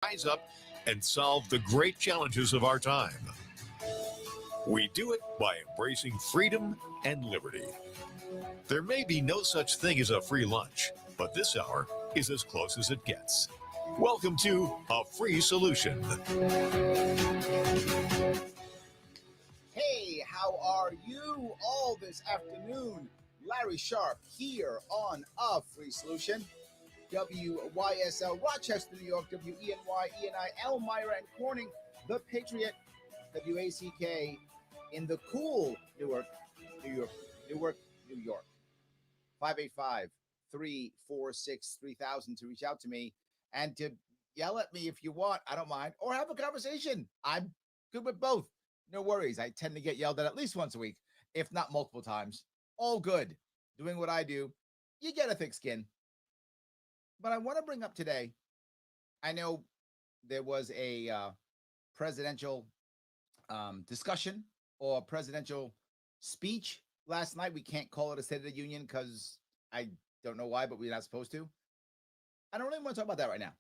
rise up and solve the great challenges of our time. We do it by embracing freedom and liberty. There may be no such thing as a free lunch, but this hour is as close as it gets. Welcome to A Free Solution. Hey, how are you all this afternoon? Larry Sharp here on A Free Solution. WYSL Rochester, New York, WENY, ENI, Elmira, and Corning, The Patriot, WACK in the cool Newark, New York. 585-346-3000 to reach out to me and to yell at me if you want. I don't mind. Or have a conversation. I'm good with both. No worries. I tend to get yelled at least once a week, if not multiple times. All good. Doing what I do. You get a thick skin. But I want to bring up today, I know there was a presidential discussion or presidential speech last night. We can't call it a State of the Union because I don't know why, but we're not supposed to. I don't really want to talk about that right now.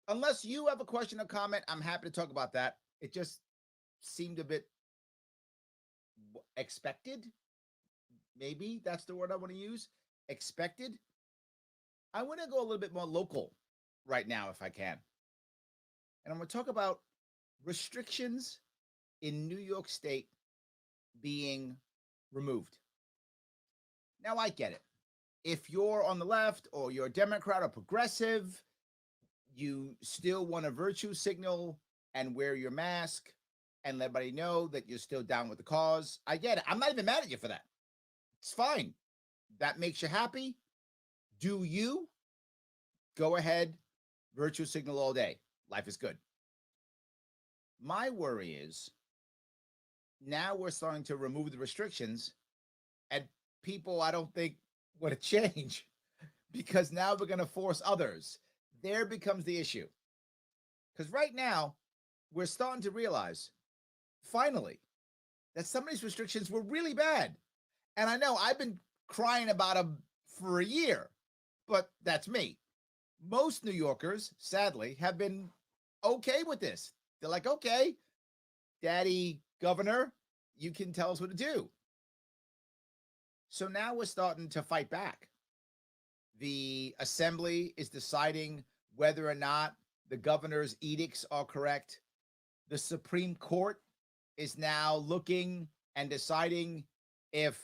Unless you have a question or comment, I'm happy to talk about that. It just seemed a bit expected. Maybe that's the word I want to use. Expected. I want to go a little bit more local right now, if I can. And I'm going to talk about restrictions in New York State being removed. Now, I get it. If you're on the left or you're a Democrat or progressive, you still want a virtue signal and wear your mask and let everybody know that you're still down with the cause. I get it. I'm not even mad at you for that. It's fine. That makes you happy. Do you? Go ahead, virtue signal all day. Life is good. My worry is now we're starting to remove the restrictions and people, I don't think, want to change because now we're going to force others. There becomes the issue. Because right now, we're starting to realize, finally, that some of these restrictions were really bad. And I know I've been crying about them for a year. But that's me. Most New Yorkers, sadly, have been okay with this. They're like, okay, Daddy Governor, you can tell us what to do. So now we're starting to fight back. The Assembly is deciding whether or not the governor's edicts are correct. The Supreme Court is now looking and deciding if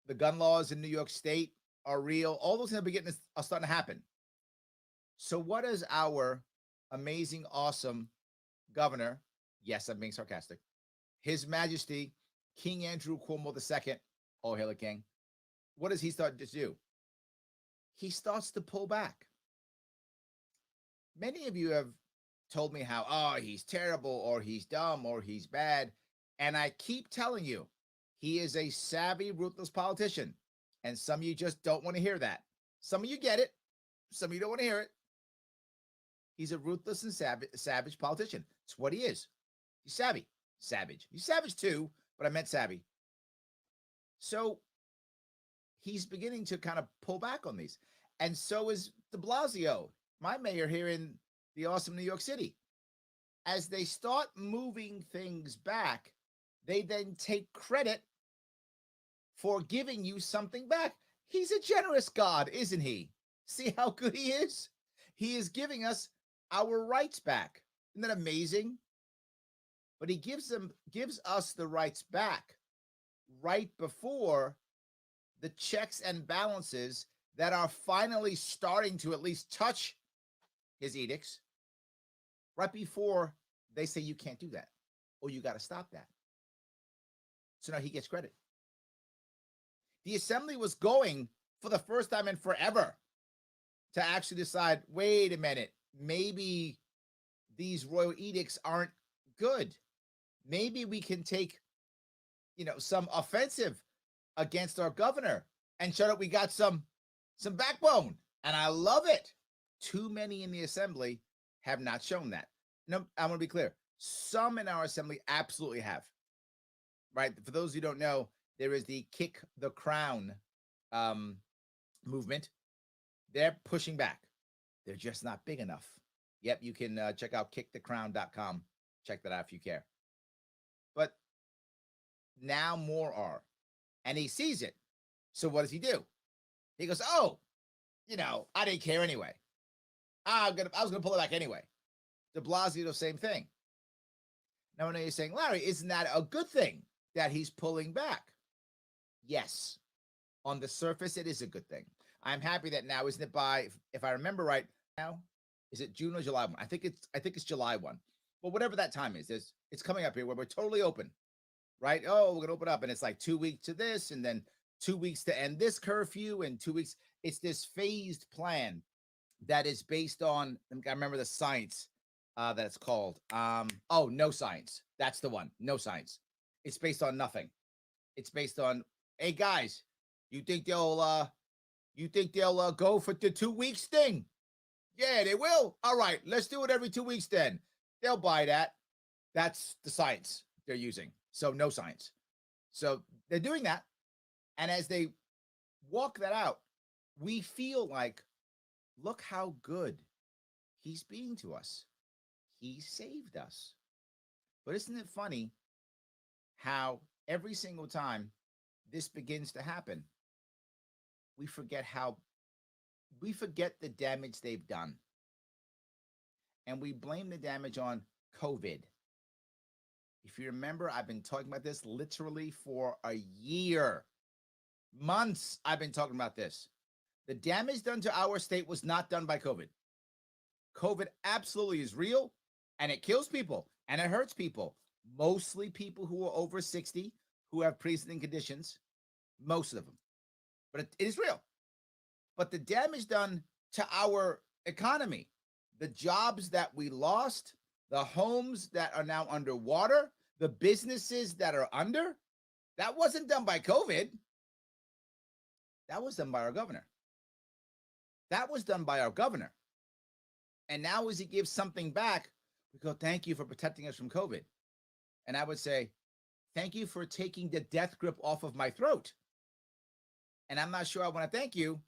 the gun laws in New York State are real. All those things are starting to happen. So what is our amazing, awesome governor? Yes, I'm being sarcastic. His Majesty, King Andrew Cuomo II, oh, hail the king. What does he start to do? He starts to pull back. Many of you have told me how, oh, he's terrible or he's dumb or he's bad. And I keep telling you, he is a savvy, ruthless politician. And some of you just don't want to hear that. Some of you get it. Some of you don't want to hear it. He's a ruthless and savage politician. It's what he is. He's savvy. Savage. He's savage too, but I meant savvy. So he's beginning to kind of pull back on these. And so is de Blasio, my mayor here in the awesome New York City. As they start moving things back, they then take credit for giving you something back. He's a generous God, isn't he? See how good he is? He is giving us our rights back. Isn't that amazing? But he gives us the rights back right before the checks and balances that are finally starting to at least touch his edicts, right before they say you can't do that or you got to stop that. So now he gets credit. The Assembly was going for the first time in forever to actually decide, wait a minute, maybe these royal edicts aren't good. Maybe we can take, some offensive against our governor and show that we got some backbone. And I love it. Too many in the Assembly have not shown that. No, I want to be clear. Some in our Assembly absolutely have. Right? For those who don't know, there is the Kick the Crown movement. They're pushing back. They're just not big enough. Yep, you can check out kickthecrown.com. Check that out if you care. But now more are. And he sees it. So what does he do? He goes, oh, I didn't care anyway. I was gonna pull it back anyway. De Blasio, the same thing. Now I know you're saying, Larry, isn't that a good thing that he's pulling back? Yes. On the surface, it is a good thing. I'm happy that now, isn't it by, if I remember right now, is it June or July 1? I think it's July 1. Well, whatever that time is, it's coming up here where we're totally open, right? Oh, we're gonna open up, and it's like 2 weeks to this, and then 2 weeks to end this curfew, and 2 weeks. It's this phased plan that is based on, I remember the science that it's called. No science. That's the one. No science. It's based on nothing. It's based on, hey guys, you think they'll go for the 2 weeks thing? Yeah, they will. All right, let's do it every 2 weeks then. They'll buy that. That's the science they're using. So no science. So they're doing that. And as they walk that out, we feel like, look how good he's being to us. He saved us. But isn't it funny how every single time this begins to happen, we forget the damage they've done. And we blame the damage on COVID. If you remember, I've been talking about this literally for a year. Months I've been talking about this. The damage done to our state was not done by COVID. COVID absolutely is real, and it kills people, and it hurts people. Mostly people who are over 60, who have pre-existing conditions, most of them. But it is real. But the damage done to our economy, the jobs that we lost, the homes that are now underwater, the businesses that are under, that wasn't done by COVID. That was done by our governor. That was done by our governor. And now as he gives something back, we go, thank you for protecting us from COVID. And I would say, thank you for taking the death grip off of my throat. And I'm not sure I want to thank you.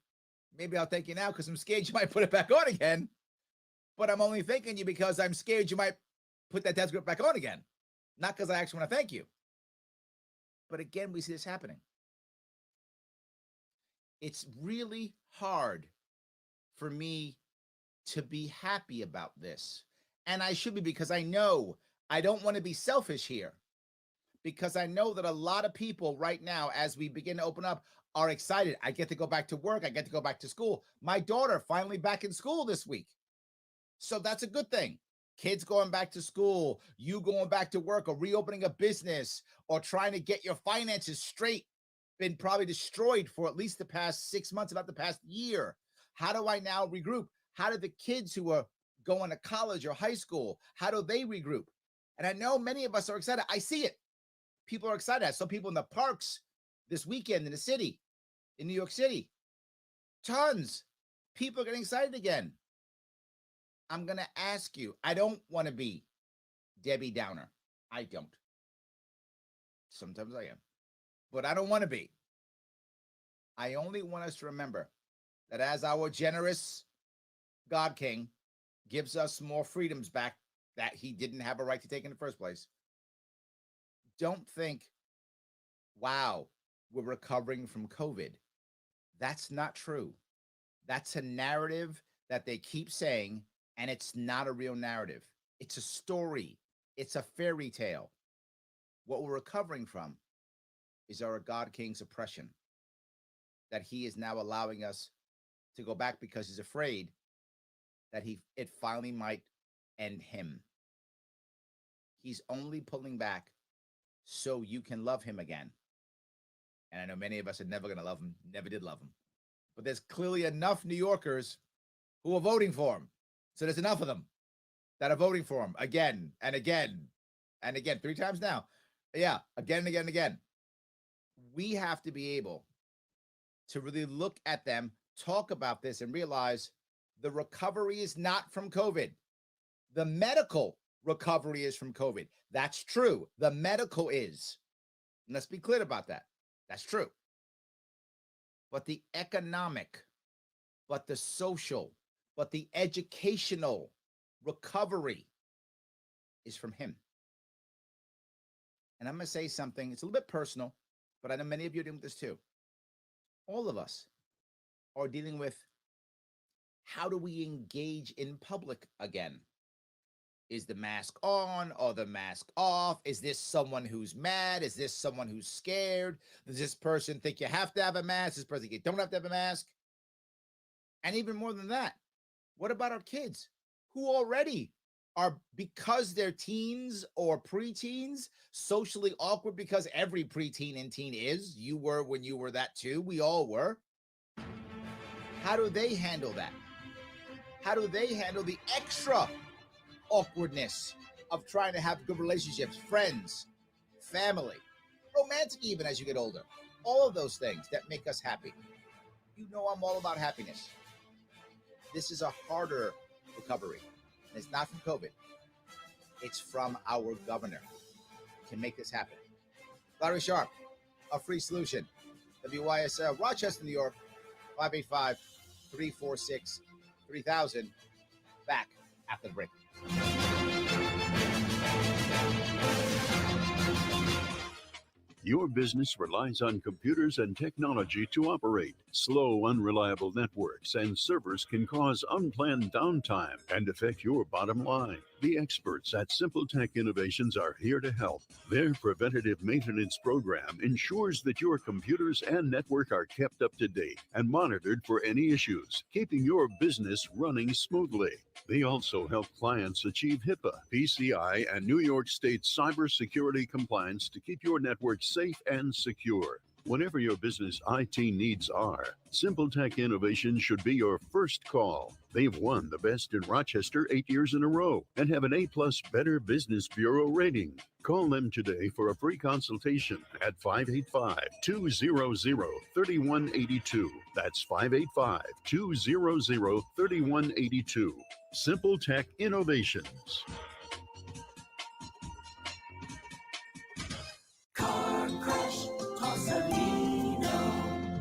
Maybe I'll thank you now because I'm scared you might put it back on again. But I'm only thanking you because I'm scared you might put that death grip back on again. Not because I actually want to thank you. But again, we see this happening. It's really hard for me to be happy about this. And I should be, because I know I don't want to be selfish here. Because I know that a lot of people right now, as we begin to open up, are excited. I get to go back to work. I get to go back to school. My daughter finally back in school this week. So that's a good thing. Kids going back to school, you going back to work, or reopening a business, or trying to get your finances straight. Been probably destroyed for at least the past 6 months, about the past year. How do I now regroup? How do the kids who are going to college or high school, how do they regroup? And I know many of us are excited. I see it. People are excited. I saw people in the parks this weekend in the city, in New York City. Tons. People are getting excited again. I'm going to ask you, I don't want to be Debbie Downer. I don't. Sometimes I am. But I don't want to be. I only want us to remember that as our generous God King gives us more freedoms back that he didn't have a right to take in the first place, don't think, wow, we're recovering from COVID. That's not true. That's a narrative that they keep saying, and it's not a real narrative. It's a story. It's a fairy tale. What we're recovering from is our God King's oppression, that he is now allowing us to go back because he's afraid that it finally might end him. He's only pulling back so you can love him again. And I know many of us are never going to love him, never did love him. But there's clearly enough New Yorkers who are voting for him. So there's enough of them that are voting for him again and again and again, 3 times now. Yeah, again and again and again. We have to be able to really look at them, talk about this, and realize the recovery is not from COVID. The medical recovery is from COVID. That's true. The medical is. And let's be clear about that. That's true. But the economic, but the social, but the educational, recovery is from him. And I'm going to say something, it's a little bit personal, but I know many of you are dealing with this too. All of us are dealing with, how do we engage in public again? Is the mask on or the mask off? Is this someone who's mad? Is this someone who's scared? Does this person think you have to have a mask? This person think you don't have to have a mask? And even more than that, what about our kids who already are, because they're teens or preteens, socially awkward, because every preteen and teen is. You were when you were that too. We all were. How do they handle that? How do they handle the extra awkwardness of trying to have good relationships, friends, family, romantic even as you get older? All of those things that make us happy. You know I'm all about happiness. This is a harder recovery. And it's not from COVID. It's from our governor to make this happen. Larry Sharp, a free solution. WYSL, Rochester, New York, 585-346-3000. Back after the break. Your business relies on computers and technology to operate. Slow, unreliable networks and servers can cause unplanned downtime and affect your bottom line. The experts at Simple Tech Innovations are here to help. Their preventative maintenance program ensures that your computers and network are kept up to date and monitored for any issues, keeping your business running smoothly. They also help clients achieve HIPAA, PCI, and New York State cybersecurity compliance to keep your network safe and secure. Whatever your business IT needs are, Simple Tech Innovations should be your first call. They've won the best in Rochester 8 years in a row and have an A+ Better Business Bureau rating. Call them today for a free consultation at 585-200-3182. That's 585-200-3182. Simple Tech Innovations.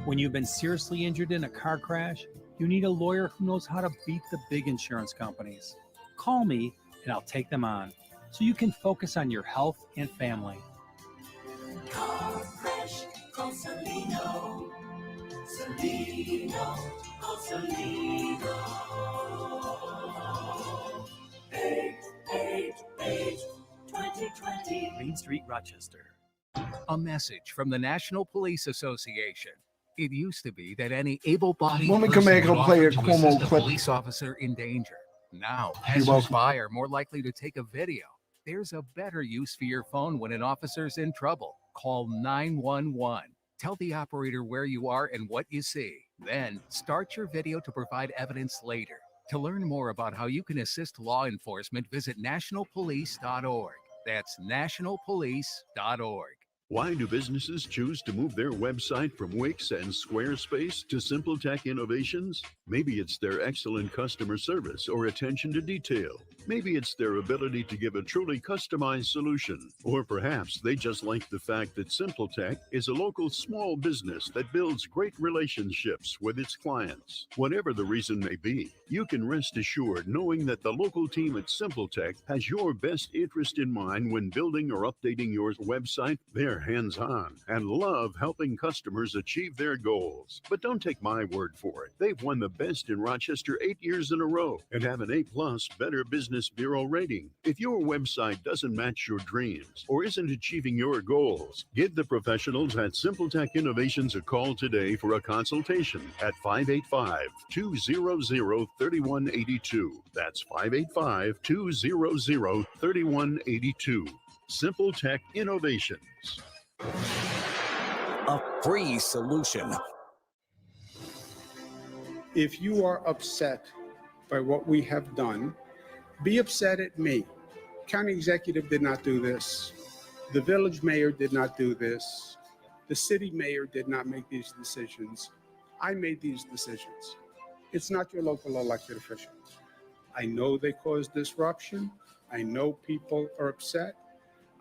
When you've been seriously injured in a car crash, you need a lawyer who knows how to beat the big insurance companies. Call me and I'll take them on so you can focus on your health and family. Car crash, call Salino. Salino, call Salino. 888-2020. Main Street, Rochester. A message from the National Police Association. It used to be that any able-bodied When we person come back, would I'll play offer a to assist Cuomo a clip. police officer in danger. Now, You're welcome. passers-by are more likely to take a video. There's a better use for your phone when an officer's in trouble. Call 911. Tell the operator where you are and what you see. Then, start your video to provide evidence later. To learn more about how you can assist law enforcement, visit nationalpolice.org. That's nationalpolice.org. Why do businesses choose to move their website from Wix and Squarespace to Simple Tech Innovations? Maybe it's their excellent customer service or attention to detail. Maybe it's their ability to give a truly customized solution. Or perhaps they just like the fact that Simple Tech is a local small business that builds great relationships with its clients. Whatever the reason may be, you can rest assured knowing that the local team at Simple Tech has your best interest in mind when building or updating your website. They're hands-on and love helping customers achieve their goals. But don't take my word for it. They've won the best in Rochester 8 years in a row and have an A+ Better Business Bureau rating. If your website doesn't match your dreams or isn't achieving your goals, give the professionals at Simple Tech Innovations a call today for a consultation at 585-200-3182. That's 585-200-3182. Simple Tech Innovations. A free solution. If you are upset by what we have done, be upset at me. County executive did not do this. The village mayor did not do this. The city mayor did not make these decisions. I made these decisions. It's not your local elected officials. I know they caused disruption. I know people are upset.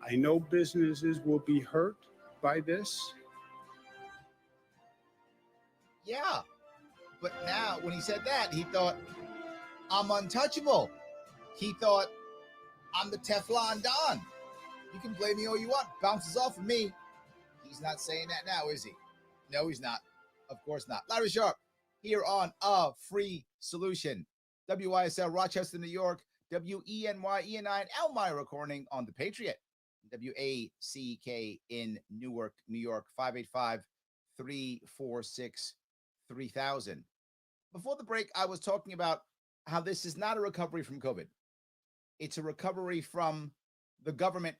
I know businesses will be hurt by this. Yeah. But now, when he said that, he thought, I'm untouchable. He thought, I'm the Teflon Don. You can blame me all you want. Bounces off of me. He's not saying that now, is he? No, he's not. Of course not. Larry Sharp here on A Free Solution. WYSL Rochester, New York. WENY ENI and Elmira recording on the Patriot. WACK in Newark, New York. 585-346-3000. Before the break, I was talking about how this is not a recovery from COVID. It's a recovery from the government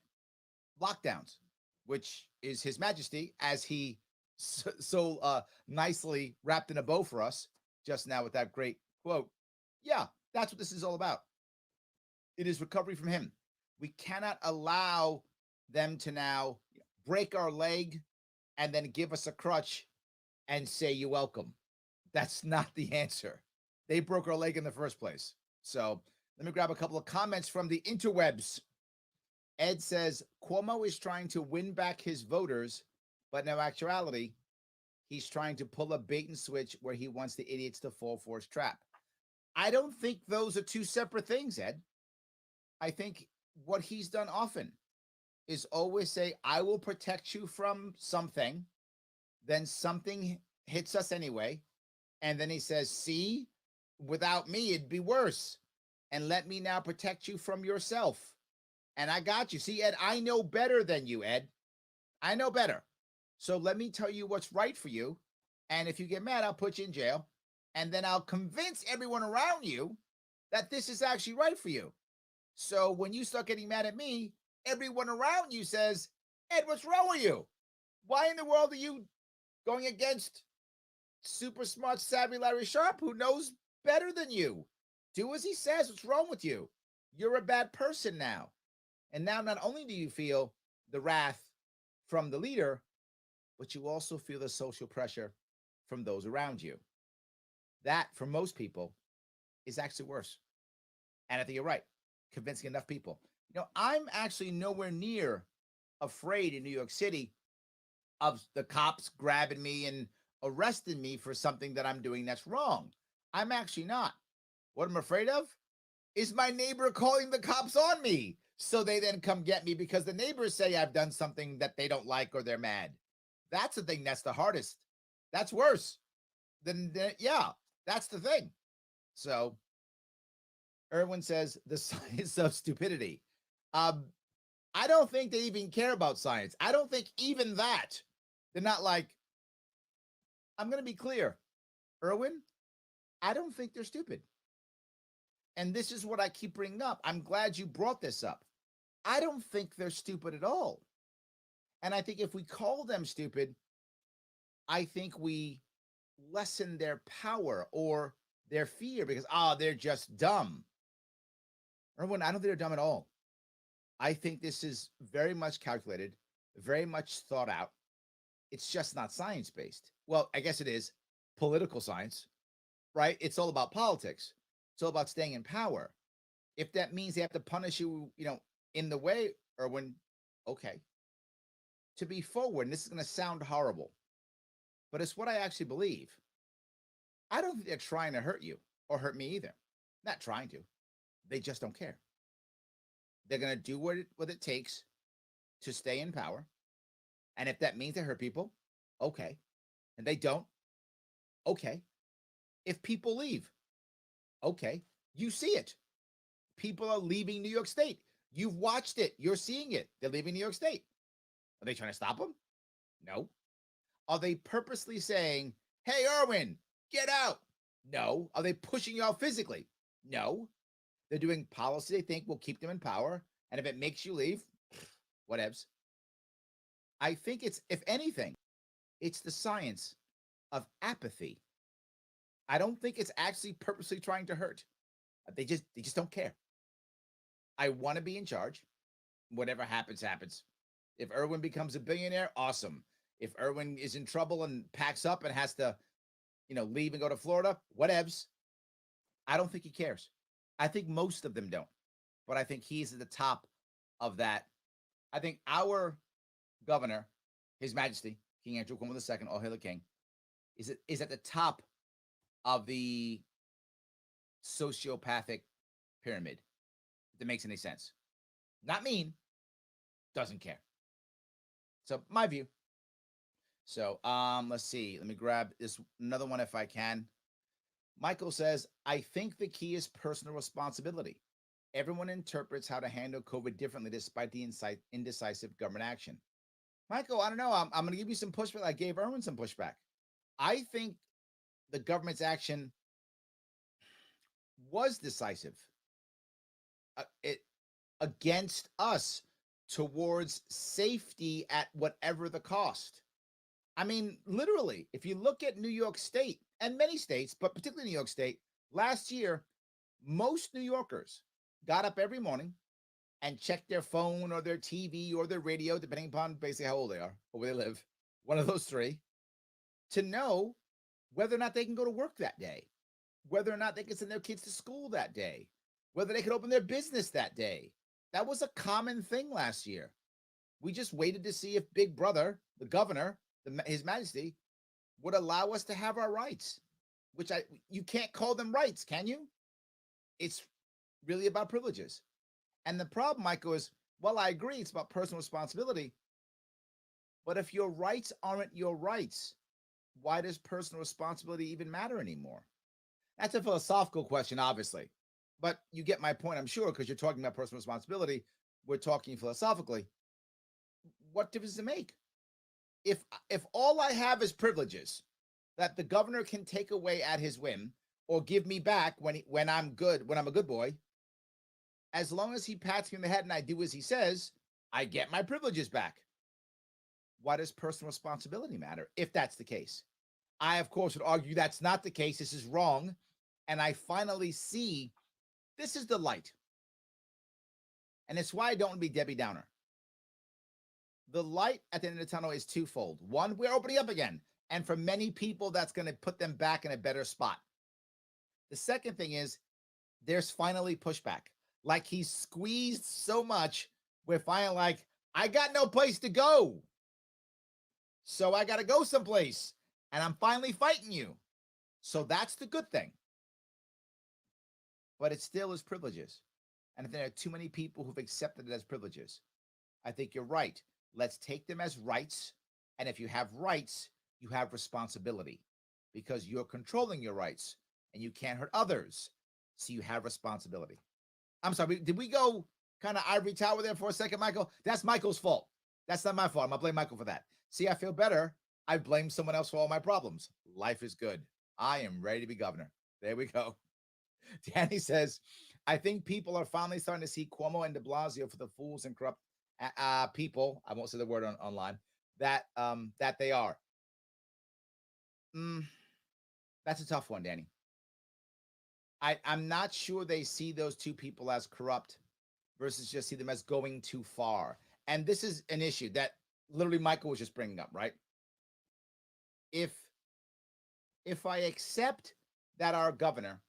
lockdowns, which is His Majesty, as he so nicely wrapped in a bow for us just now with that great quote. Yeah, that's what this is all about. It is recovery from him. We cannot allow them to now break our leg and then give us a crutch and say you're welcome. That's not the answer. They broke our leg in the first place. So let me grab a couple of comments from the interwebs. Ed says, Cuomo is trying to win back his voters, but in actuality, he's trying to pull a bait and switch where he wants the idiots to fall for his trap. I don't think those are two separate things, Ed. I think what he's done often is always say, I will protect you from something. Then something hits us anyway. And then he says, see, without me, it'd be worse. And let me now protect you from yourself. And I got you. See, Ed, I know better than you, Ed. I know better. So let me tell you what's right for you. And if you get mad, I'll put you in jail. And then I'll convince everyone around you that this is actually right for you. So when you start getting mad at me, everyone around you says, Ed, what's wrong with you? Why in the world are you going against super smart, savvy Larry Sharp, who knows better than you? Do as he says. What's wrong with you? You're a bad person now. And now not only do you feel the wrath from the leader, but you also feel the social pressure from those around you. That, for most people, is actually worse. And I think you're right. Convincing enough people. You know, I'm actually nowhere near afraid in New York City of the cops grabbing me and arresting me for something that I'm doing that's wrong. I'm actually not. What I'm afraid of is my neighbor calling the cops on me. So they then come get me because the neighbors say I've done something that they don't like or they're mad. That's the thing that's the hardest. That's worse. Yeah, that's the thing. So Erwin says the science of stupidity. I don't think they even care about science. I don't think even that. They're not like, I'm going to be clear, Erwin, I don't think they're stupid. And this is what I keep bringing up. I'm glad you brought this up. I don't think they're stupid at all. And I think if we call them stupid, I think we lessen their power or their fear because, they're just dumb. Erwin, I don't think they're dumb at all. I think this is very much calculated, very much thought out. It's just not science-based. Well, I guess it is political science, right? It's all about politics. It's all about staying in power. If that means they have to punish you, in the way, Erwin, okay. To be forward, and this is going to sound horrible, but it's what I actually believe. I don't think they're trying to hurt you or hurt me either. Not trying to. They just don't care. They're going to do what it takes to stay in power. And if that means they hurt people, okay. And they don't, okay. If people leave, okay. You see it. People are leaving New York State. You've watched it. You're seeing it. They're leaving New York State. Are they trying to stop them? No. Are they purposely saying, hey, Erwin, get out? No. Are they pushing you out physically? No. They're doing policy they think will keep them in power. And if it makes you leave, whatevs. I think it's, if anything, it's the science of apathy. I don't think it's actually purposely trying to hurt. They just don't care. I want to be in charge. Whatever happens, happens. If Erwin becomes a billionaire, awesome. If Erwin is in trouble and packs up and has to, leave and go to Florida, whatevs. I don't think he cares. I think most of them don't. But I think he's at the top of that. I think our governor, His Majesty, King Andrew Cuomo II, all hail the king, is at the top of the sociopathic pyramid. If that makes any sense. Not mean, doesn't care. So my view. So let's see. Let me grab this another one if I can. Michael says, I think the key is personal responsibility. Everyone interprets how to handle COVID differently despite the indecisive government action. Michael, I don't know. I'm going to give you some pushback. I gave Erwin some pushback. I think the government's action was decisive against us towards safety at whatever the cost. I mean, literally, if you look at New York State and many states, but particularly New York State, last year, most New Yorkers got up every morning and checked their phone or their TV or their radio, depending upon basically how old they are or where they live, one of those three, to know whether or not they can go to work that day, whether or not they can send their kids to school that day, whether they could open their business that day. That was a common thing last year. We just waited to see if Big Brother, the governor, His Majesty, would allow us to have our rights, which you can't call them rights, can you? It's really about privileges. And the problem, Michael, is, well, I agree, it's about personal responsibility. But if your rights aren't your rights, why does personal responsibility even matter anymore? That's a philosophical question, obviously. But you get my point, I'm sure, because you're talking about personal responsibility. We're talking philosophically. What difference does it make? If all I have is privileges that the governor can take away at his whim or give me back when I'm good, when I'm a good boy, as long as he pats me in the head and I do as he says, I get my privileges back. Why does personal responsibility matter if that's the case? I, of course, would argue that's not the case. This is wrong. And I finally see this is the light. And it's why I don't want to be Debbie Downer. The light at the end of the tunnel is twofold. One, we're opening up again. And for many people, that's going to put them back in a better spot. The second thing is there's finally pushback. Like he's squeezed so much, we're finally like, I got no place to go. So I got to go someplace. And I'm finally fighting you. So that's the good thing. But it still is privileges. And if there are too many people who've accepted it as privileges, I think you're right. Let's take them as rights. And if you have rights, you have responsibility because you're controlling your rights and you can't hurt others. So you have responsibility. I'm sorry. Did we go kind of ivory tower there for a second, Michael? That's Michael's fault. That's not my fault. I'm going to blame Michael for that. See, I feel better. I blame someone else for all my problems. Life is good. I am ready to be governor. There we go. Danny says, I think people are finally starting to see Cuomo and de Blasio for the fools and corrupt people. I won't say the word online that they are. That's a tough one, Danny. I'm not sure they see those two people as corrupt versus just see them as going too far. And this is an issue that literally Michael was just bringing up, right? If I accept that our governor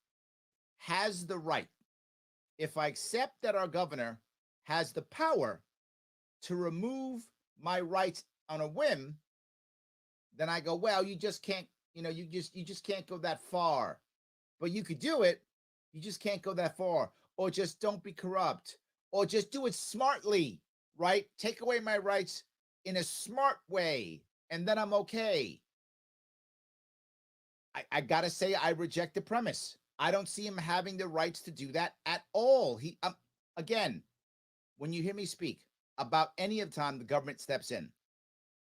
has the right, if I accept that our governor has the power to remove my rights on a whim, then I go, well, you just can't, you just can't go that far. But you could do it. You just can't go that far. Or just don't be corrupt. Or just do it smartly, right? Take away my rights in a smart way, and then I'm okay. I gotta say, I reject the premise. I don't see him having the rights to do that at all. Again, when you hear me speak about any of the time the government steps in,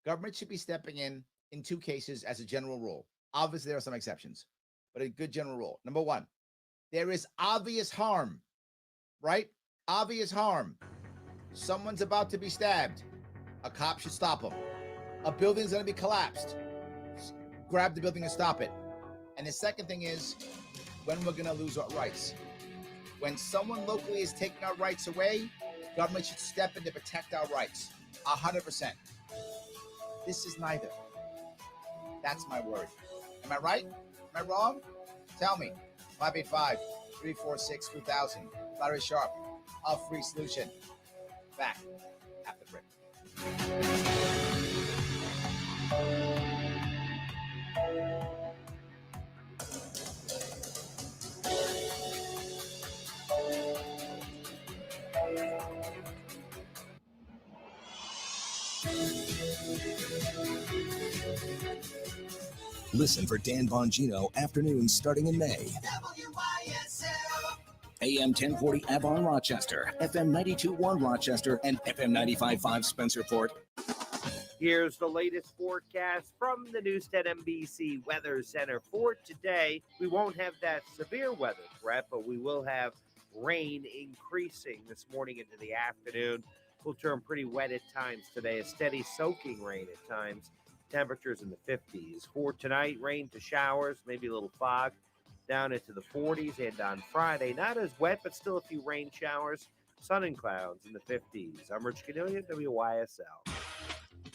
government should be stepping in two cases as a general rule. Obviously, there are some exceptions, but a good general rule. Number one, there is obvious harm, right? Obvious harm. Someone's about to be stabbed. A cop should stop him. A building's going to be collapsed. Grab the building and stop it. And the second thing is when we're going to lose our rights. When someone locally is taking our rights away, government should step in to protect our rights. 100%. This is neither. That's my word. Am I right? Am I wrong? Tell me. 585-346-3000. Larry Sharp. A free solution. Back after the break. Listen for Dan Bongino afternoons starting in May. WYSL. AM 1040 Avon Rochester, FM 92.1 Rochester, and FM 95.5 Spencerport. Here's the latest forecast from the News 10 NBC Weather Center for today. We won't have that severe weather threat, but we will have rain increasing this morning into the afternoon. Will turn pretty wet at times today, a steady soaking rain at times. Temperatures in the 50s. For tonight, rain to showers, maybe a little fog, down into the 40s. And on Friday, not as wet, but still a few rain showers, sun and clouds in the 50s. I'm Rich Cornelia, WYSL.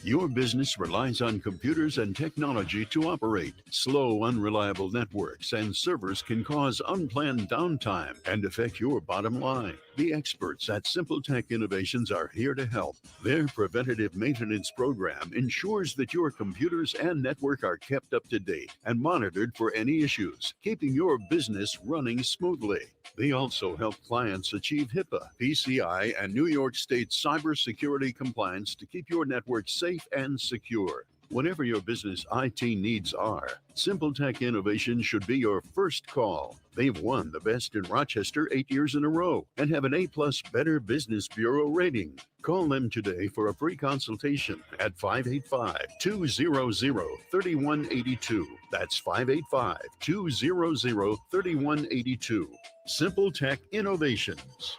Your business relies on computers and technology to operate. Slow, unreliable networks and servers can cause unplanned downtime and affect your bottom line. The experts at Simple Tech Innovations are here to help. Their preventative maintenance program ensures that your computers and network are kept up to date and monitored for any issues, keeping your business running smoothly. They also help clients achieve HIPAA, PCI, and New York State cybersecurity compliance to keep your network safe and secure. Whatever your business IT needs are, Simple Tech Innovation should be your first call. They've won the best in Rochester 8 years in a row and have an A+ Better Business Bureau rating. Call them today for a free consultation at 585-200-3182. That's 585-200-3182. Simple Tech Innovations.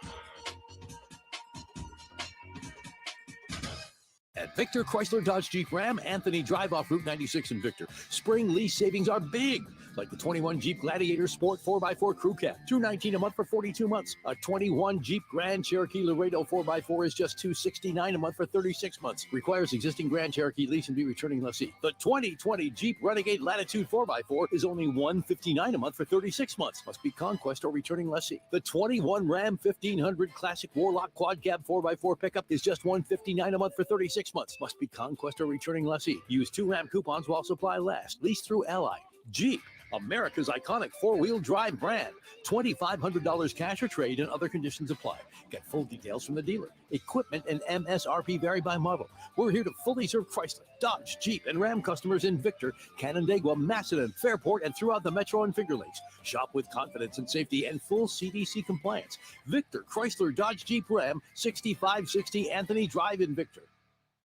At Victor Chrysler Dodge Jeep Ram, Anthony Drive off Route 96 in Victor. Spring lease savings are big, like the 21 Jeep Gladiator Sport 4x4 Crew Cab, $219 a month for 42 months. A 21 Jeep Grand Cherokee Laredo 4x4 is just $269 a month for 36 months. Requires existing Grand Cherokee lease and be returning lessee. The 2020 Jeep Renegade Latitude 4x4 is only $159 a month for 36 months. Must be conquest or returning lessee. The 21 Ram 1500 Classic Warlock Quad Cab 4x4 pickup is just $159 a month for 36 months. Must be conquest or returning lessee. Use 2 Ram coupons while supply lasts. Lease through Ally. Jeep, America's iconic 4-wheel drive brand. $2,500 cash or trade and other conditions apply. Get full details from the dealer. Equipment and MSRP vary by model. We're here to fully serve Chrysler, Dodge, Jeep, and Ram customers in Victor, Canandaigua, Macedon, Fairport, and throughout the Metro and Finger Lakes. Shop with confidence and safety and full CDC compliance. Victor, Chrysler, Dodge, Jeep, Ram, 6560 Anthony Drive in Victor.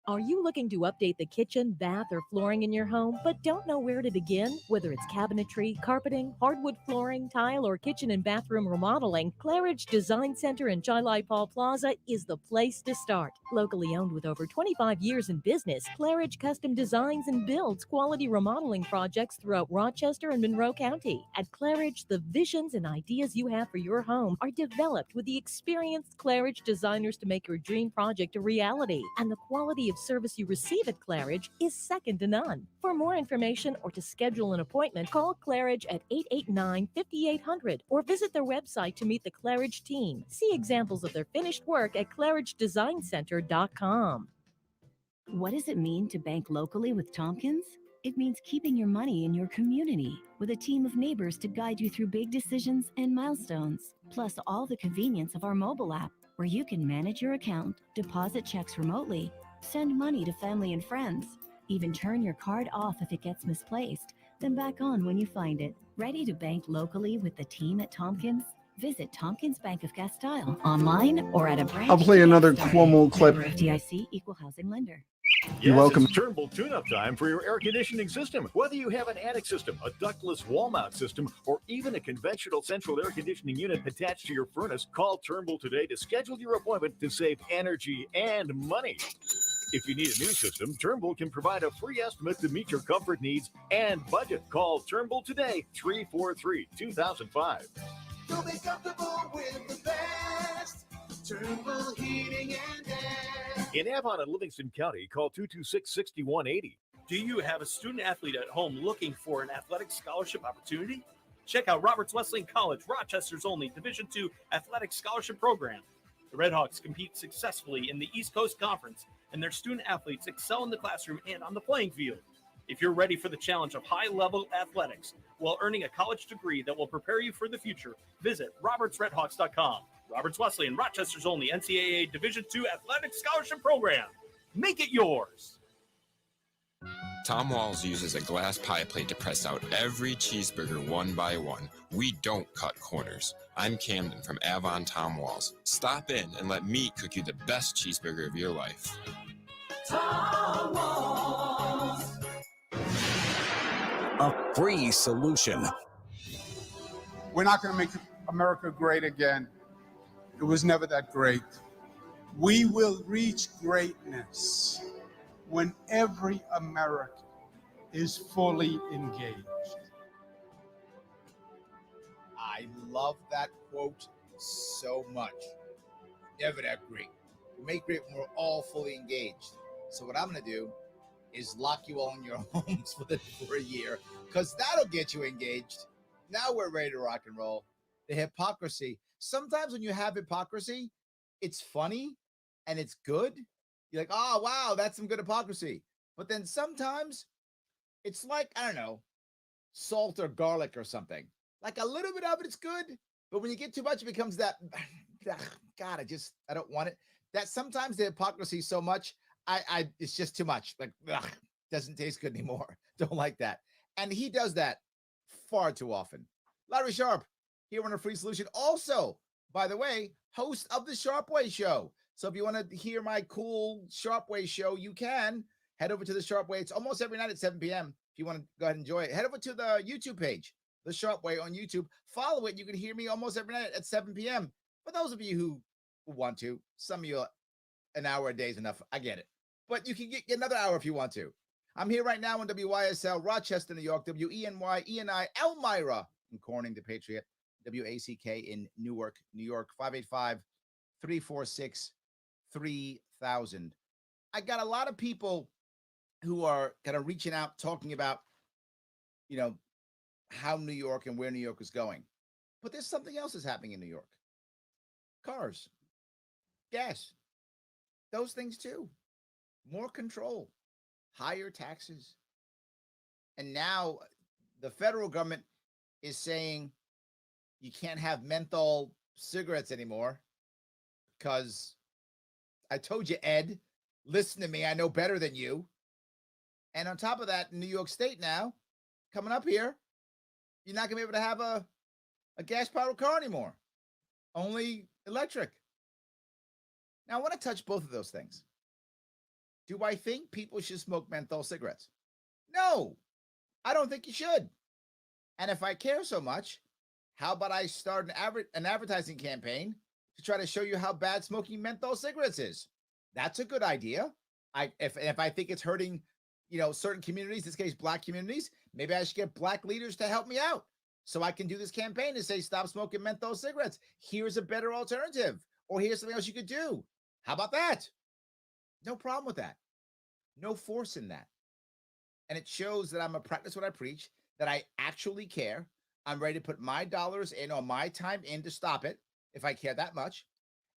Are you looking to update the kitchen, bath, or flooring in your home, but don't know where to begin? Whether it's cabinetry, carpeting, hardwood flooring, tile, or kitchen and bathroom remodeling, Claridge Design Center in Chi-Lai Paul Plaza is the place to start. Locally owned with over 25 years in business, Claridge custom designs and builds quality remodeling projects throughout Rochester and Monroe County. At Claridge, the visions and ideas you have for your home are developed with the experienced Claridge designers to make your dream project a reality. And the quality of service you receive at Claridge is second to none. For more information or to schedule an appointment, call Claridge at 889-5800 or visit their website to meet the Claridge team. See examples of their finished work at claridgedesigncenter.com. What does it mean to bank locally with Tompkins? It means keeping your money in your community with a team of neighbors to guide you through big decisions and milestones, plus all the convenience of our mobile app where you can manage your account, deposit checks remotely, send money to family and friends, even turn your card off if it gets misplaced, then back on when you find it. Ready to bank locally with the team at Tompkins? Visit Tompkins Bank of Castile online or at a branch. I'll play another Cuomo clip. FDIC equal housing lender. You're welcome. It's Turnbull tune-up time for your air conditioning system. Whether you have an attic system, a ductless wall mount system, or even a conventional central air conditioning unit attached to your furnace, call Turnbull today to schedule your appointment to save energy and money. If you need a new system, Turnbull can provide a free estimate to meet your comfort needs and budget. Call Turnbull today, 343-2005. You'll be comfortable with the best. Turnbull Heating and Air. In Avon and Livingston County, call 226-6180. Do you have a student athlete at home looking for an athletic scholarship opportunity? Check out Roberts Wesleyan College, Rochester's only Division II athletic scholarship program. The Redhawks compete successfully in the East Coast Conference, and their student athletes excel in the classroom and on the playing field. If you're ready for the challenge of high-level athletics while earning a college degree that will prepare you for the future, visit robertsredhawks.com. Roberts Wesleyan, Rochester's only NCAA Division II athletic scholarship program. Make it yours. Tom Walls uses a glass pie plate to press out every cheeseburger one by one. We don't cut corners. I'm Camden from Avon Tom Walls. Stop in and let me cook you the best cheeseburger of your life. Tom Walls. A free solution. We're not going to make America great again. It was never that great. We will reach greatness when every American is fully engaged. I love that quote so much. Never that great. We make great when we're all fully engaged. So what I'm going to do is lock you all in your homes for a year, because that'll get you engaged. Now we're ready to rock and roll. The hypocrisy. Sometimes when you have hypocrisy, it's funny and it's good. You're like, oh, wow, that's some good hypocrisy. But then sometimes it's like, I don't know, salt or garlic or something. Like a little bit of it is good, but when you get too much, it becomes that, God, I don't want it. That sometimes the hypocrisy so much, it's just too much. Like, doesn't taste good anymore. Don't like that. And he does that far too often. Larry Sharp, here on A Free Solution. Also, by the way, host of the Sharpway Show. So if you want to hear my cool Sharpway show, you can head over to the Sharpway. It's almost every night at 7 p.m. If you want to go ahead and enjoy it, head over to the YouTube page, the Sharpway on YouTube. Follow it. You can hear me almost every night at 7 p.m. For those of you who want to, some of you, an hour a day is enough. I get it. But you can get another hour if you want to. I'm here right now on WYSL, Rochester, New York, WENY, ENI, Elmira, in Corning, the Patriot, WACK in Newark, New York, 585-346-3000. I got a lot of people who are kind of reaching out, talking about, how New York and where New York is going. But there's something else that's happening in New York. Cars, gas, those things too. More control, higher taxes. And now the federal government is saying you can't have menthol cigarettes anymore because I told you, Ed, listen to me. I know better than you. And on top of that, in New York State now, coming up here, you're not going to be able to have a gas-powered car anymore. Only electric. Now, I want to touch both of those things. Do I think people should smoke menthol cigarettes? No, I don't think you should. And if I care so much, how about I start an advertising campaign to try to show you how bad smoking menthol cigarettes is? That's a good idea. If I think it's hurting, certain communities, in this case, Black communities, maybe I should get Black leaders to help me out so I can do this campaign to say, stop smoking menthol cigarettes. Here's a better alternative, or here's something else you could do. How about that? No problem with that. No force in that. And it shows that I'm a practice what I preach, that I actually care. I'm ready to put my dollars in or my time in to stop it if I care that much.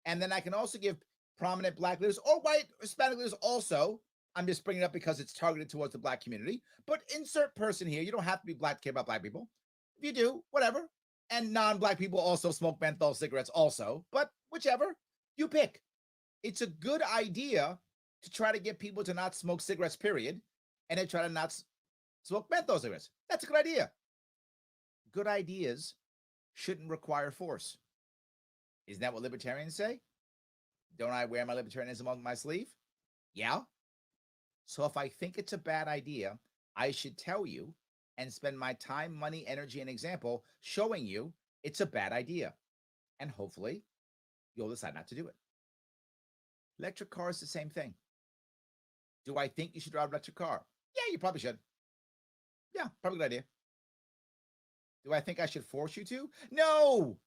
And then I can also give prominent Black leaders or white Hispanic leaders also. I'm just bringing it up because it's targeted towards the Black community. But insert person here. You don't have to be Black to care about Black people. If you do, whatever. And non-Black people also smoke menthol cigarettes also. But whichever, you pick. It's a good idea to try to get people to not smoke cigarettes, period, and then try to not smoke menthol cigarettes. That's a good idea. Good ideas shouldn't require force. Isn't that what libertarians say? Don't I wear my libertarianism on my sleeve? Yeah. So if I think it's a bad idea, I should tell you and spend my time, money, energy, and example showing you it's a bad idea. And hopefully you'll decide not to do it. Electric car is the same thing. Do I think you should drive an electric car? Yeah, you probably should. Yeah, probably a good idea. Do I think I should force you to? No.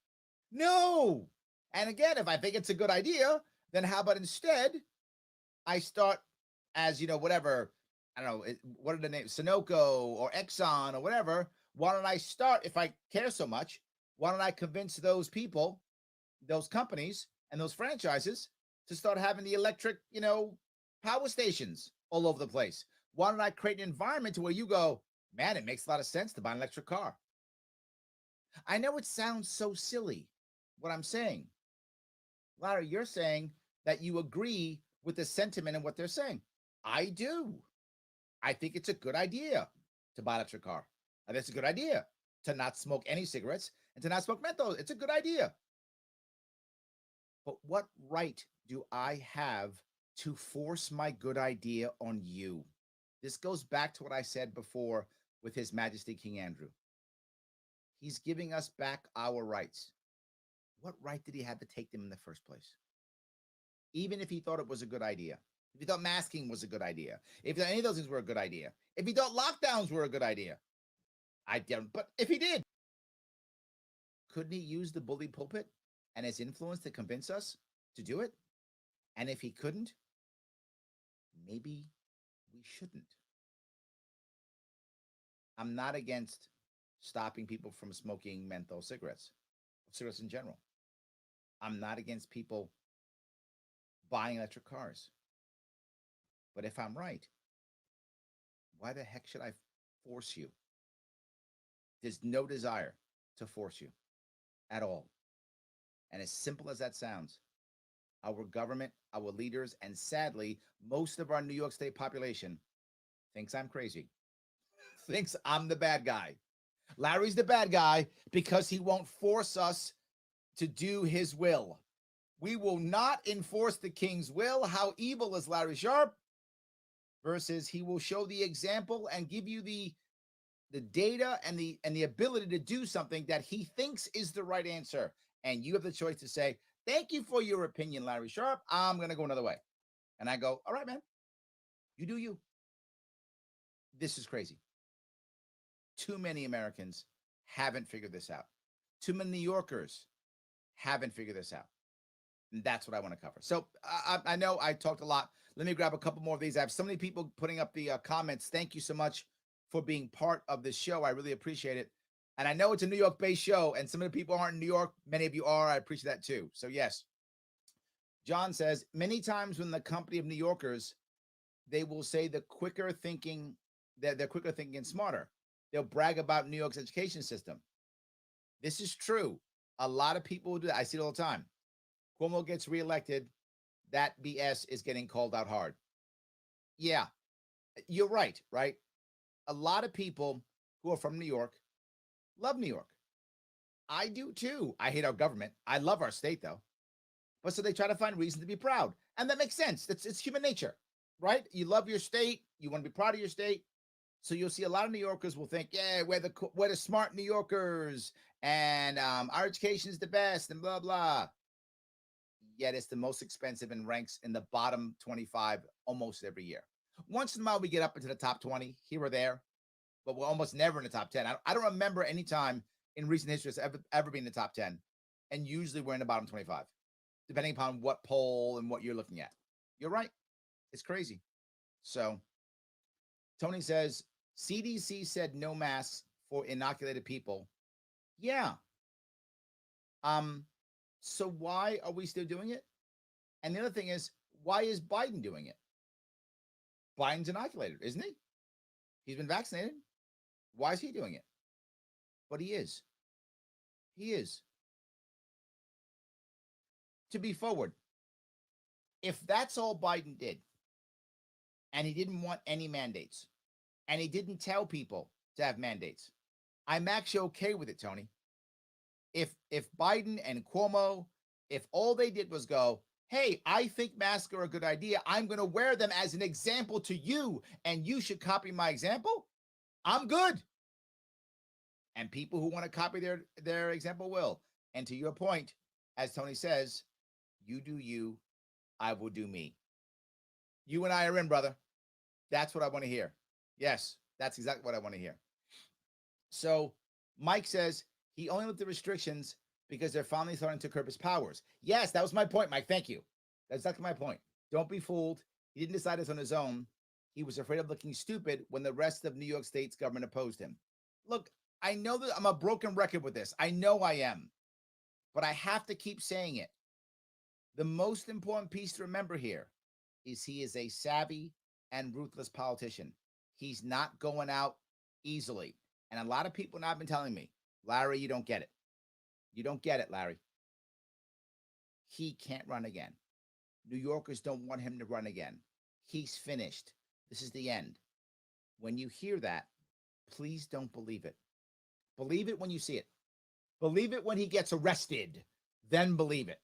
And again, if I think it's a good idea, then how about instead I start as, whatever, I don't know, what are the names? Sunoco or Exxon or whatever. Why don't I start, if I care so much, why don't I convince those people, those companies and those franchises to start having the electric, power stations all over the place? Why don't I create an environment to where you go, man, it makes a lot of sense to buy an electric car. I know it sounds so silly, what I'm saying. Larry, you're saying that you agree with the sentiment and what they're saying. I do. I think it's a good idea to buy an electric car. I think it's a good idea to not smoke any cigarettes and to not smoke menthol. It's a good idea. But what right do I have to force my good idea on you? This goes back to what I said before with His Majesty King Andrew. He's giving us back our rights. What right did he have to take them in the first place? Even if he thought it was a good idea, if he thought masking was a good idea, if any of those things were a good idea, if he thought lockdowns were a good idea, I don't. But if he did, couldn't he use the bully pulpit and his influence to convince us to do it? And if he couldn't, maybe we shouldn't. I'm not against stopping people from smoking menthol cigarettes, cigarettes in general. I'm not against people buying electric cars. But if I'm right, why the heck should I force you? There's no desire to force you at all. And as simple as that sounds, our government, our leaders, and sadly, most of our New York State population thinks I'm crazy, thinks I'm the bad guy. Larry's the bad guy because he won't force us to do his will. We will not enforce the king's will. How evil is Larry Sharpe? Versus he will show the example and give you the data and the ability to do something that he thinks is the right answer. And you have the choice to say, thank you for your opinion, Larry Sharpe. I'm going to go another way. And I go, all right, man, you do you. This is crazy. Too many Americans haven't figured this out. Too many New Yorkers haven't figured this out. And that's what I want to cover. So I know I talked a lot. Let me grab a couple more of these. I have so many people putting up the comments. Thank you so much for being part of this show. I really appreciate it. And I know it's a New York-based show, and some of the people aren't in New York. Many of you are. I appreciate that too. So yes. John says, many times when the company of New Yorkers, they will say they're quicker thinking and smarter. They'll brag about New York's education system. This is true. A lot of people do that. I see it all the time. Cuomo gets reelected. That BS is getting called out hard. Yeah, you're right, right? A lot of people who are from New York love New York. I do too. I hate our government. I love our state though. But so they try to find reason to be proud. And that makes sense. It's human nature, right? You love your state. You want to be proud of your state. So you'll see a lot of New Yorkers will think, yeah, we're the smart New Yorkers and our education is the best and blah, blah. Yet it's the most expensive and ranks in the bottom 25 almost every year. Once in a while, we get up into the top 20 here or there, but we're almost never in the top 10. I don't remember any time in recent history it's ever been in the top 10. And usually we're in the bottom 25, depending upon what poll and what you're looking at. You're right. It's crazy. So Tony says, CDC said no masks for inoculated people. Yeah. So why are we still doing it? And the other thing is, why is Biden doing it? Biden's inoculated, isn't he? He's been vaccinated. Why is he doing it? But he is. He is. To be forward, if that's all Biden did, and he didn't want any mandates, and he didn't tell people to have mandates, I'm actually okay with it, Tony. If Biden and Cuomo, if all they did was go, hey, I think masks are a good idea, I'm going to wear them as an example to you, and you should copy my example, I'm good. And people who want to copy their example will. And to your point, as Tony says, you do you, I will do me. You and I are in, brother. That's what I want to hear. Yes, that's exactly what I want to hear. So Mike says he only looked at restrictions because they're finally starting to curb his powers. Yes, that was my point, Mike. Thank you. That's exactly my point. Don't be fooled. He didn't decide this on his own. He was afraid of looking stupid when the rest of New York State's government opposed him. Look, I know that I'm a broken record with this. I know I am. But I have to keep saying it. The most important piece to remember here is he is a savvy and ruthless politician. He's not going out easily. And a lot of people now have been telling me, Larry, you don't get it. You don't get it, Larry. He can't run again. New Yorkers don't want him to run again. He's finished. This is the end. When you hear that, please don't believe it. Believe it when you see it. Believe it when he gets arrested. Then believe it.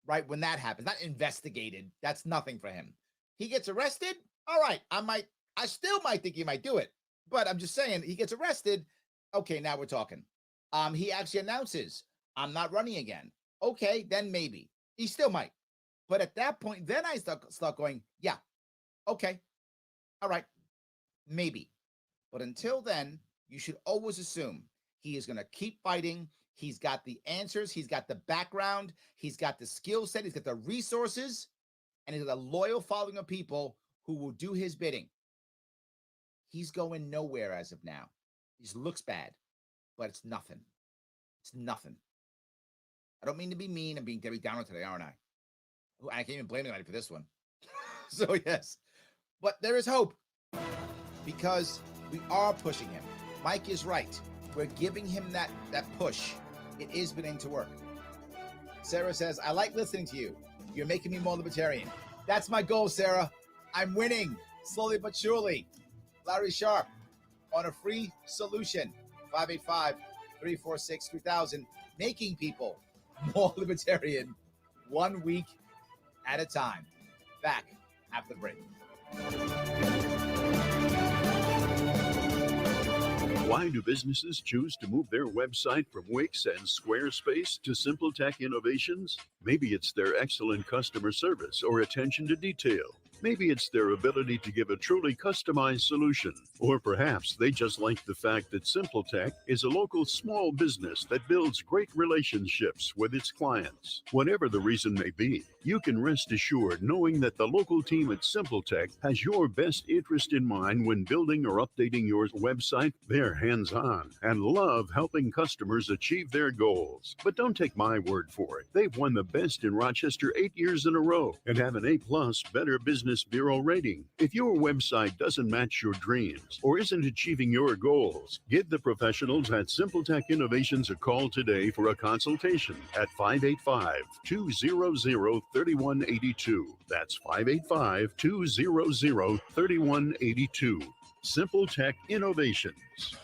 Right? When that happens, not investigated. That's nothing for him. He gets arrested. All right. I still might think he might do it, but I'm just saying he gets arrested. Okay. Now we're talking. He actually announces, I'm not running again. Okay. Then maybe he still might. But at that point, then I start going, yeah. Okay. All right. Maybe. But until then, you should always assume he is going to keep fighting. He's got the answers. He's got the background. He's got the skill set. He's got the resources. And he's got a loyal following of people who will do his bidding. He's going nowhere as of now. He looks bad, but it's nothing. It's nothing. I don't mean to be mean. I'm being Debbie Downer today, aren't I? I can't even blame anybody for this one. So, yes. But there is hope because we are pushing him. Mike is right. We're giving him that push. It is beginning to work. Sarah says, I like listening to you. You're making me more libertarian. That's my goal, Sarah. I'm winning slowly but surely. Larry Sharp on a free solution. 585-346-3000. Making people more libertarian 1 week at a time. Back after the break. Why do businesses choose to move their website from Wix and Squarespace to Simple Tech Innovations? Maybe it's their excellent customer service or attention to detail. Maybe it's their ability to give a truly customized solution. Or perhaps they just like the fact that Simple Tech is a local small business that builds great relationships with its clients. Whatever the reason may be, you can rest assured knowing that the local team at Simple Tech has your best interest in mind when building or updating your website. They're hands-on and love helping customers achieve their goals. But don't take my word for it. They've won the best in Rochester 8 years in a row and have an A+ Better Business Bureau rating. If your website doesn't match your dreams or isn't achieving your goals, give the professionals at Simple Tech Innovations a call today for a consultation at 585-200-3182. That's 585-200-3182. Simple Tech Innovations.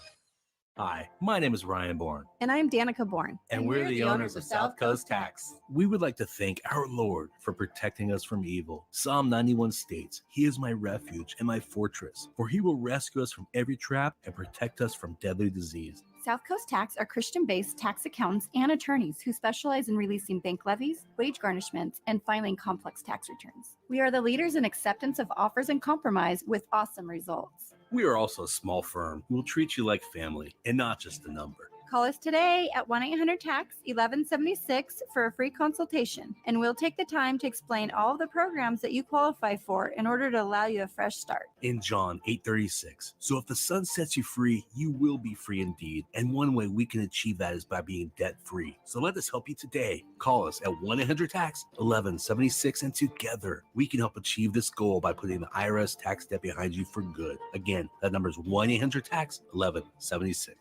Hi, my name is Ryan Bourne. And I'm Danica Bourne. And we're the owners of South Coast Tax. We would like to thank our Lord for protecting us from evil. Psalm 91 states, He is my refuge and my fortress, for He will rescue us from every trap and protect us from deadly disease. South Coast Tax are Christian-based tax accountants and attorneys who specialize in releasing bank levies, wage garnishments, and filing complex tax returns. We are the leaders in acceptance of offers and compromise with awesome results. We are also a small firm who will treat you like family and not just a number. Call us today at 1-800-TAX-1176 for a free consultation, and we'll take the time to explain all of the programs that you qualify for in order to allow you a fresh start. In John 8:36, so if the Son sets you free, you will be free indeed. And one way we can achieve that is by being debt-free. So let us help you today. Call us at 1-800-TAX-1176, and together we can help achieve this goal by putting the IRS tax debt behind you for good. Again, that number is 1-800-TAX-1176.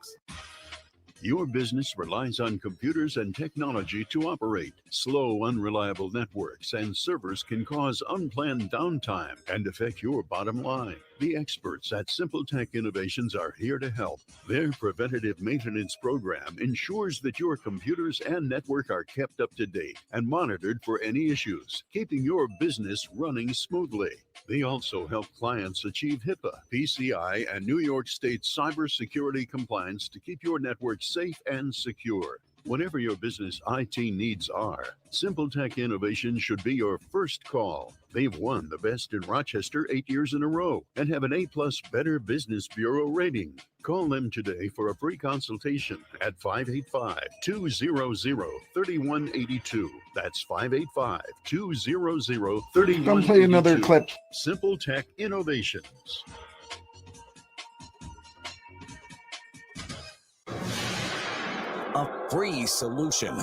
Your business relies on computers and technology to operate. Slow, unreliable networks and servers can cause unplanned downtime and affect your bottom line. The experts at Simple Tech Innovations are here to help. Their preventative maintenance program ensures that your computers and network are kept up to date and monitored for any issues, keeping your business running smoothly. They also help clients achieve HIPAA, PCI, and New York State cybersecurity compliance to keep your network safe and secure. Whatever your business IT needs are, Simple Tech Innovation should be your first call. They've won the best in Rochester 8 years in a row and have an A+ Better Business Bureau rating. Call them today for a free consultation at 585-200-3182. That's 585-200-3182. Come play another clip. Simple Tech Innovations. A free solution.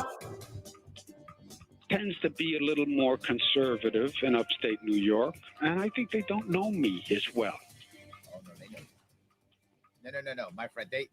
Tends to be a little more conservative in upstate New York, and I think they don't know me as well. Oh, no, they know you. No, my friend. They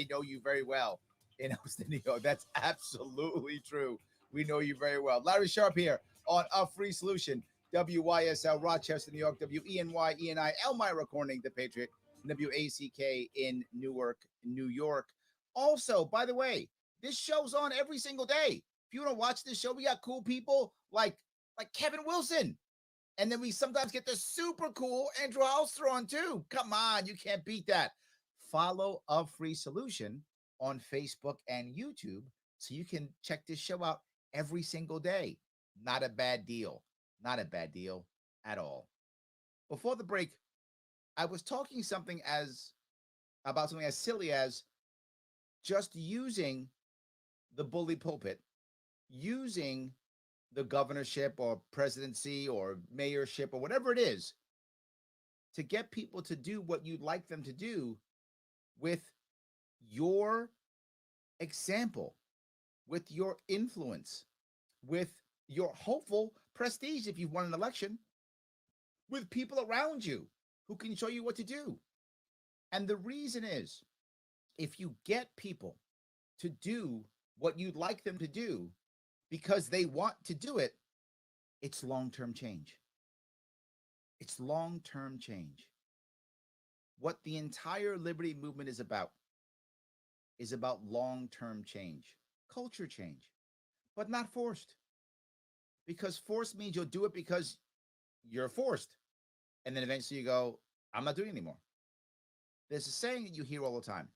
know you very well in upstate New York. That's absolutely true. We know you very well. Larry Sharp here on A Free Solution. WYSL Rochester, New York, WENY, ENI, Elmira Corning, The Patriot, WACK in Newark, New York. Also, by the way, this show's on every single day. If you want to watch this show, we got cool people like Kevin Wilson. And then we sometimes get the super cool Andrew Alster on too. Come on, you can't beat that. Follow A Free Solution on Facebook and YouTube so you can check this show out every single day. Not a bad deal. Not a bad deal at all. Before the break, I was talking about something as silly as just using the bully pulpit, using the governorship or presidency or mayorship or whatever it is to get people to do what you'd like them to do with your example, with your influence, with your hopeful prestige if you've won an election, with people around you who can show you what to do. And the reason is, if you get people to do what you'd like them to do because they want to do it, it's long-term change. It's long-term change. What the entire liberty movement is about long-term change, culture change, but not forced. Because forced means you'll do it because you're forced. And then eventually you go, I'm not doing it anymore. There's a saying that you hear all the time.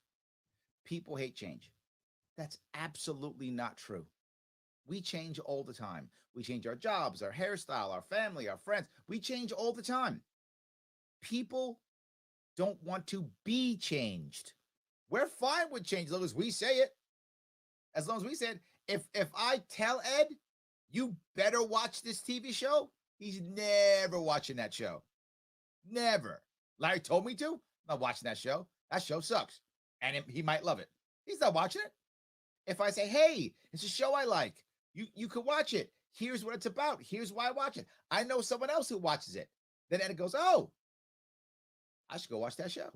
People hate change. That's absolutely not true. We change all the time. We change our jobs, our hairstyle, our family, our friends. We change all the time. People don't want to be changed. We're fine with change as long as we say it. As long as we said, if I tell Ed, you better watch this TV show, he's never watching that show. Never. Larry told me to. I'm not watching that show. That show sucks. And he might love it. He's not watching it. If I say, hey, it's a show I like, you could watch it. Here's what it's about. Here's why I watch it. I know someone else who watches it. Then Ed goes, oh, I should go watch that show.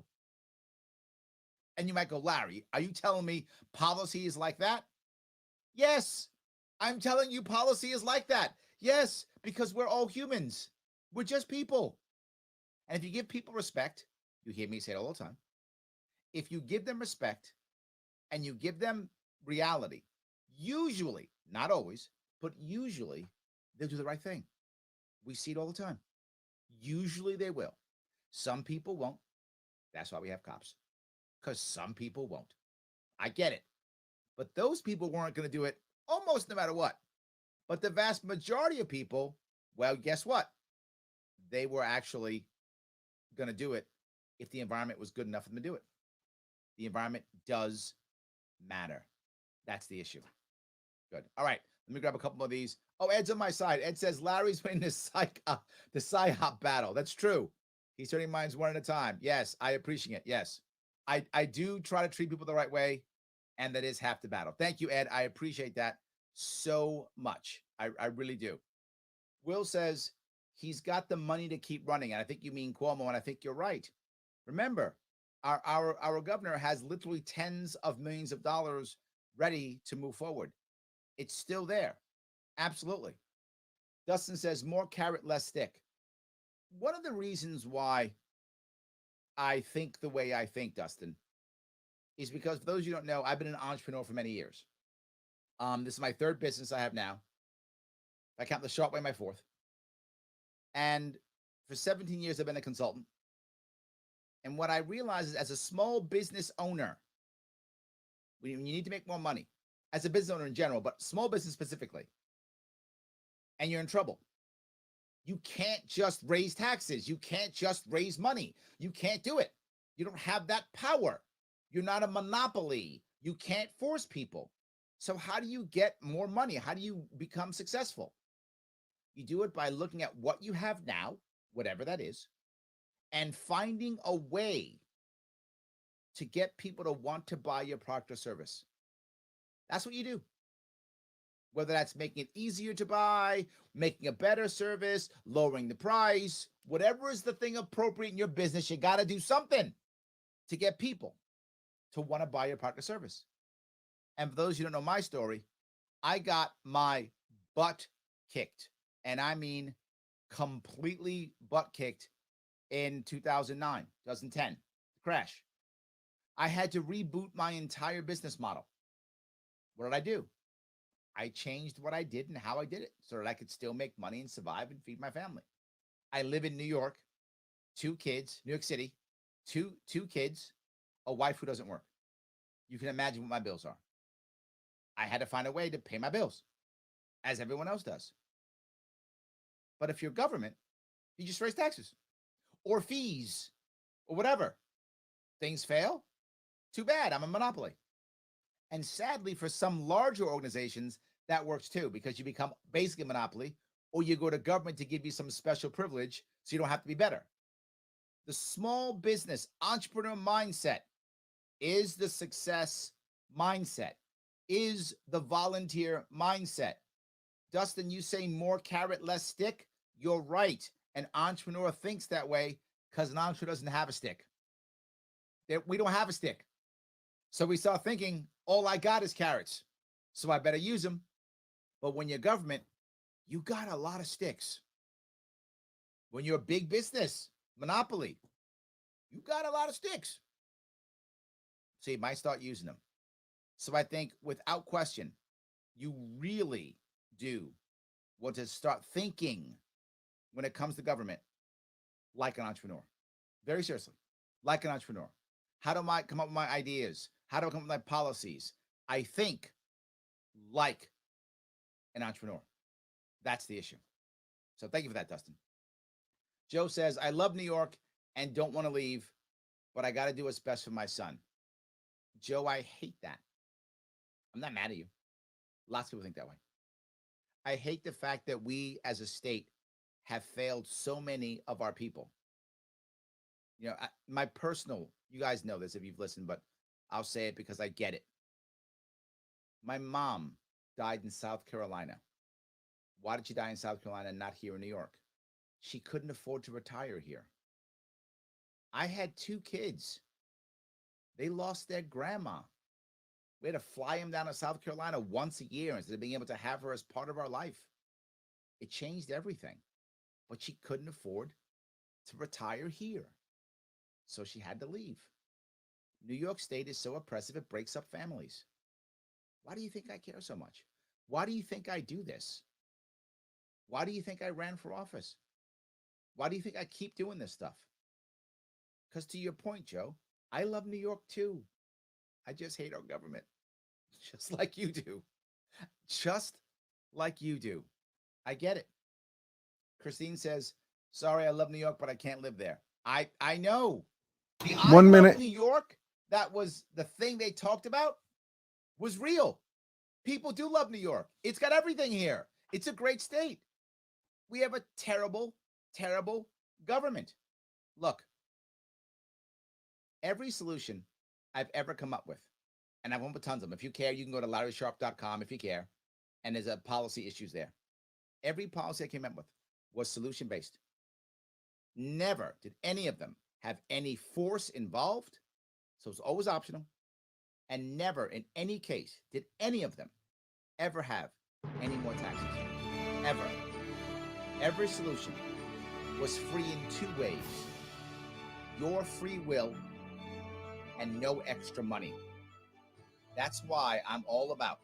And you might go, Larry, are you telling me policy is like that? Yes, I'm telling you policy is like that. Yes, because we're all humans. We're just people. And if you give people respect, you hear me say it all the time. If you give them respect and you give them reality, usually, not always, but usually they'll do the right thing. We see it all the time. Usually they will. Some people won't. That's why we have cops. Because some people won't. I get it. But those people weren't going to do it almost no matter what. But the vast majority of people, well, guess what? They were actually going to do it if the environment was good enough for them to do it. The environment does matter. That's the issue. Good. All right. Let me grab a couple more of these. Oh, Ed's on my side. Ed says Larry's winning the PSYOP battle. That's true. He's turning minds one at a time. Yes, I appreciate it. Yes. I do try to treat people the right way, and that is half the battle. Thank you, Ed. I appreciate that so much. I really do. Will says he's got the money to keep running, and I think you mean Cuomo, and I think you're right. Remember, our governor has literally tens of millions of dollars ready to move forward. It's still there. Absolutely. Dustin says more carrot, less stick. One of the reasons why I think the way I think, Dustin, is because for those of you who don't know, I've been an entrepreneur for many years. This is my third business I have now. If I count the short way, my fourth. And for 17 years, I've been a consultant. And what I realize is as a small business owner, when you need to make more money, as a business owner in general, but small business specifically, and you're in trouble, you can't just raise taxes. You can't just raise money. You can't do it. You don't have that power. You're not a monopoly. You can't force people. So how do you get more money? How do you become successful? You do it by looking at what you have now, whatever that is, and finding a way to get people to want to buy your product or service. That's what you do. Whether that's making it easier to buy, making a better service, lowering the price, whatever is the thing appropriate in your business, you got to do something to get people to want to buy your product or service. And for those who don't know my story, I got my butt kicked. And I mean completely butt kicked in 2009, 2010, crash. I had to reboot my entire business model. What did I do? I changed what I did and how I did it so that I could still make money and survive and feed my family. I live in New York, 2 kids, New York City, two kids, a wife who doesn't work. You can imagine what my bills are. I had to find a way to pay my bills, as everyone else does. But if you're government, you just raise taxes or fees or whatever. Things fail, too bad, I'm a monopoly. And sadly, for some larger organizations, that works too, because you become basically a monopoly, or you go to government to give you some special privilege so you don't have to be better. The small business entrepreneur mindset is the success mindset, is the volunteer mindset. Dustin, you say more carrot, less stick? You're right. An entrepreneur thinks that way because an entrepreneur doesn't have a stick. We don't have a stick. So we start thinking, all I got is carrots, so I better use them. But when you're government, you got a lot of sticks. When you're a big business, monopoly, you got a lot of sticks. So you might start using them. So I think without question, you really do want to start thinking when it comes to government like an entrepreneur. Very seriously, like an entrepreneur. How do I come up with my ideas? How do I come up with my policies? I think like an entrepreneur. That's the issue. So thank you for that, Dustin. Joe says, I love New York and don't want to leave, but I got to do what's best for my son. Joe, I hate that. I'm not mad at you. Lots of people think that way. I hate the fact that we as a state have failed so many of our people. You know, my personal, you guys know this if you've listened, but I'll say it because I get it. My mom died in South Carolina. Why did she die in South Carolina and not here in New York? She couldn't afford to retire here. I had 2 kids. They lost their grandma. We had to fly them down to South Carolina once a year instead of being able to have her as part of our life. It changed everything. But she couldn't afford to retire here. So she had to leave. New York State is so oppressive, it breaks up families. Why do you think I care so much? Why do you think I do this? Why do you think I ran for office? Why do you think I keep doing this stuff? Because to your point, Joe, I love New York too. I just hate our government. Just like you do. Just like you do. I get it. Christine says, sorry, I love New York, but I can't live there. I know. The 1 minute. New York, that was the thing they talked about, was real. People do love New York. It's got everything here. It's a great state. We have a terrible, terrible government. Look, every solution I've ever come up with, and I've come up with tons of them. If you care, you can go to LarrySharp.com if you care, and there's a policy issues there. Every policy I came up with was solution-based. Never did any of them have any force involved, so it's always optional, and never in any case did any of them ever have any more taxes. Ever. Every solution was free in 2 ways. Your free will and no extra money. That's why I'm all about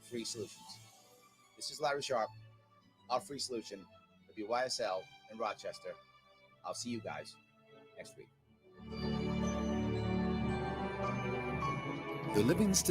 free solutions. This is Larry Sharp, our free solution, WYSL in Rochester. I'll see you guys next week. The Livingston